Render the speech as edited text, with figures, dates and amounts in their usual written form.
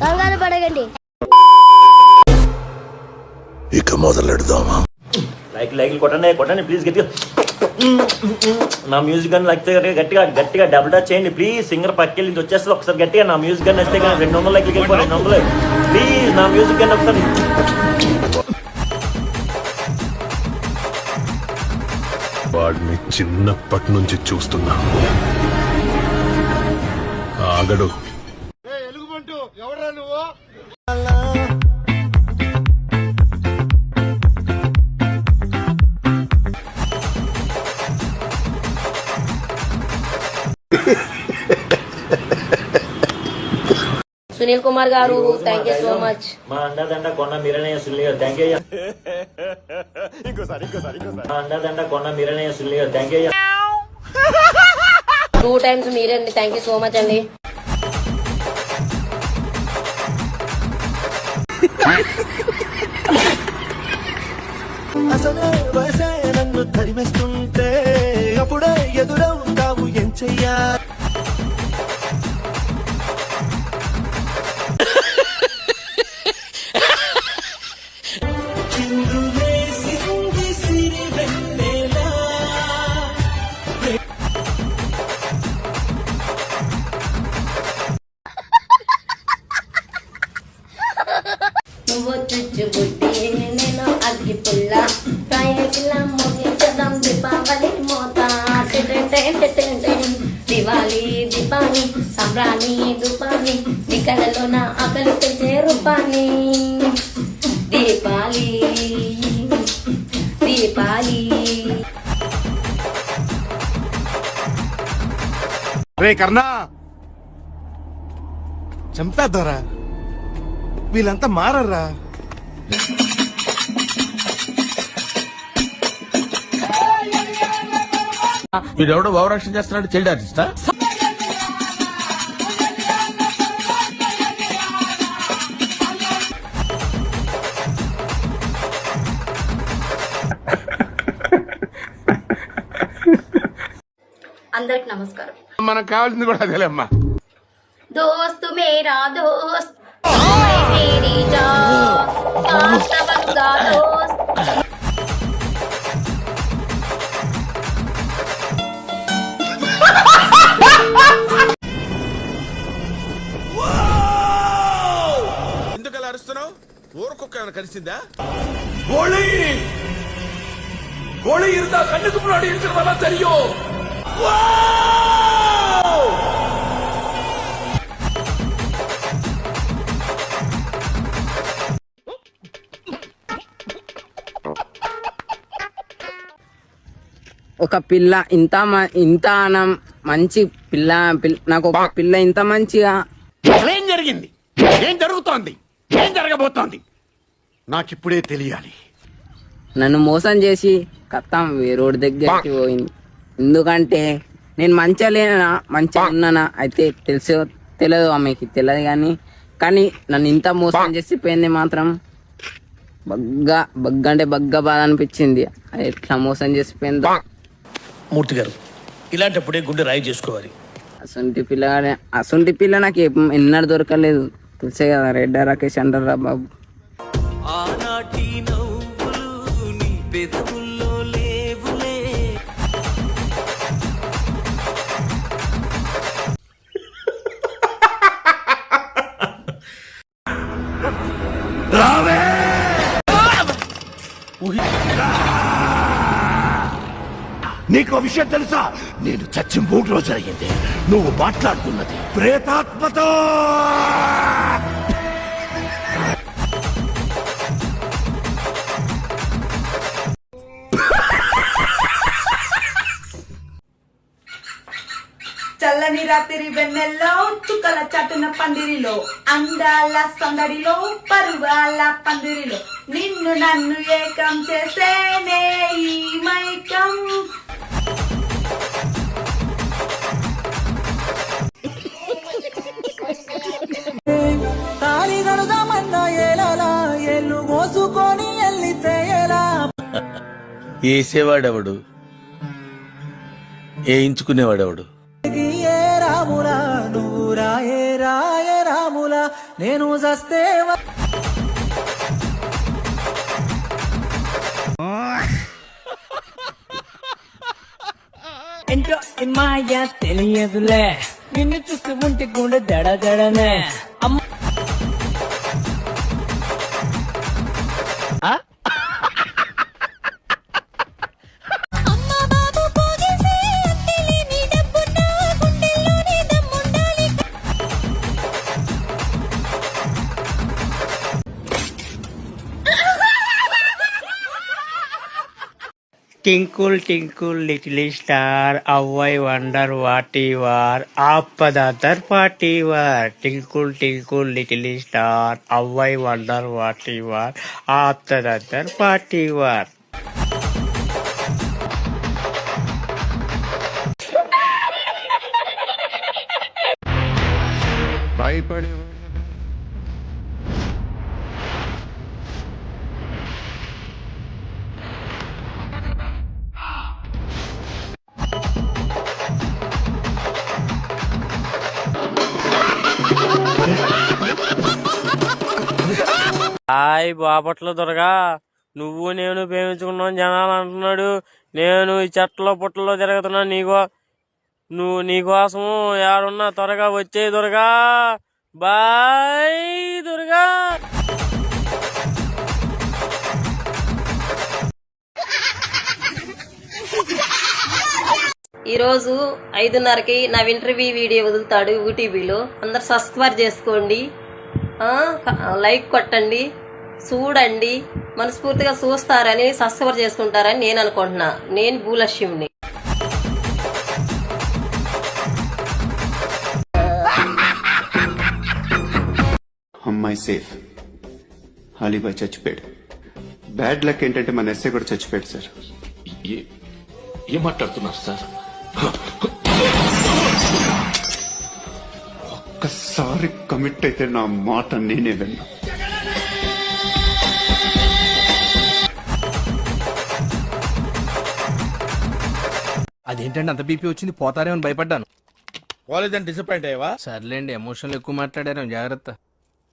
కంగారు పడకండి. ఇక మొదలెడదామా? లైక్లు కొట్టండి ప్లీజ్. గట్టిగా నా మ్యూజిక్ గన్ లైక్ గట్టిగా డబుల్ టచ్ చేయండి ప్లీజ్. సింగర్ పక్కెళ్ళి వచ్చేస్తుంది. ఒకసారి గట్టిగా నా మ్యూజిక్ గన్ వస్తే కానీ 200 లైక్లకి వెళ్ళిపో. 200 ప్లీజ్. నా మ్యూజిక్ గన్ ఒకసారి. వాడిని చిన్నప్పటి నుంచి చూస్తున్నా, ఆగడు. సునీల్ కుమార్ గారు థ్యాంక్ యూ సో మచ్. మా అండదండ కొండ మీరనయ్య సునీల్ గారు థ్యాంక్ యూ. మా అండదండ కొండ మీరనయ్య సునీల్ గారు థ్యాంక్ యూ. 2 times మీరే అండి. థ్యాంక్ యూ సో మచ్ అండి. అసలే వయసే నన్ను తరిమేస్తుంటే అప్పుడే ఎదురవుతావు ఏం చెయ్యా? నువ్వు చుచ్చుబుట్టి నేను అగ్గి పుల్ల పిల్ల ముగించడం దీపావళి మోత. దివాలి దీపాని సంబ్రాణి దుపాని నీ కళ్ళలో నా ఆకలి పెంచే రూపాన్ని. దీపాలి దీపాలి. రే కర్ణా, చంపేద్దారా. వీళ్ళంతా మారర్రా. వీడెవడో భావరక్షణ చేస్తున్నాడు. చైల్డ్ ఆర్టిస్టా? అందరికి నమస్కారం. మనకు కావాల్సింది కూడా అదేలేమ్మా. దోస్తు మేరా దోస్త్ మేరీ జాన్ వాస్తవనుగా దోస్త్. ఎందుకలా అరుస్తున్నావు? ఊరకొక్క ఏమైనా కలిసిందా? கோழி இருந்தா கண்ணுக்கு முன்னாடி இருக்கிறதெல்லாம் தெரியும். ఒక పిల్ల ఇంత మంచి పిల్ల నాకు ఒక పిల్ల ఇంత మంచిగా. ఏం జరిగింది? ఏం జరుగుతోంది? ఏం జరగబోతోంది? నాకిప్పుడే తెలియాలి. నన్ను మోసం చేసి కత్తాం వేరోడి దగ్గరికి పోయింది. ఎందుకంటే నేను మంచిగా లేనా మంచిగా ఉన్నానా అయితే తెలియదు ఆమెకి తెలియదు. కానీ నన్ను ఇంత మోసం చేసిపోయింది మాత్రం బగ్గ అంటే బాధ అనిపించింది. అది ఎట్లా మోసం చేసిపోయిందో. మూర్తి గారు, ఇలాంటప్పుడే గుండె రాయి చేసుకోవాలి. అసొంటి పిల్ల నాకు ఎన్నడూ దొరకలేదు. తెలిసే కదా, రెడ్డా రాకేష్ అంటారా బాబు. ఆనాటి నవ్వులు నీ పెదవుల్లో లేవులే. నీకు విషయం తెలుసా? నేను చచ్చి 3 రోజులు అయ్యింది. నువ్వు మాట్లాడుతున్నది ప్రేతాత్మతో. చల్లని రాత్రి వెన్నెల్లో చుక్కల చాటున పందిరిలో అందాల సందడిలో పరువాల పందిరిలో నిన్ను నన్ను ఏకం చేసేనే ఈ మైకం. తాళి గడుదామన్నా ఏలా ఎల్లు మోసుకొని ఎల్లితే ఎలా. వేసేవాడెవడు, వేయించుకునేవాడెవడు? రాములా నువ్వు రాయే రాయ రాములా. నేను చస్తే ఏంటో మాయ తెలియదులే నిన్ను చూస్తూ ఉంటే గుండె దడ దడనే అమ్మ Tinkle tinkle little star, how I wonder what you are. Up the other party war. Tinkle tinkle little star, how I wonder what you are. Up the other party war. భయపడే హాయ్ బాపట్ల దొరగా, నువ్వు నేను ప్రేమించుకున్నాం జనాలు అంటున్నాడు. నేను ఈ చెట్ల పుట్టలో తిరుగుతున్నా. నీకోసము ఎవరున్నా త్వరగా వచ్చే దొరగా. బాయ్ దుర్గా. ఈరోజు 5:30కి నా ఇంటర్వ్యూ వీడియో వదులుతాడు యూటీవీలో. అందరు సబ్స్క్రైబ్ చేసుకోండి, లైక్ కొట్టండి, చూడండి. మనస్ఫూర్తిగా చూస్తారని సబ్స్క్రైబ్ చేసుకుంటారని నేను అనుకుంటున్నా. నేను భూలక్ష్మిని. అమ్మాయి సేఫ్, అలీబాయ్ చచ్చిపోయాడు. బ్యాడ్ లక్ ఏంటంటే మన ఎస్ఐ కూడా చచ్చిపోయాడు సార్. ఏం మాట్లాడుతున్నారు సార్? ఒక్కసారి కమిట్ అయితే నా మాట నేనే విన్నా. అదేంటంటే అంత బీపీ వచ్చింది, పోతారేమని భయపడ్డాను. కాలేజ్ అని డిసప్పాయింట్ అయ్యావా? సర్లేండి, ఎమోషన్లు ఎక్కువ మాట్లాడారు, జాగ్రత్త.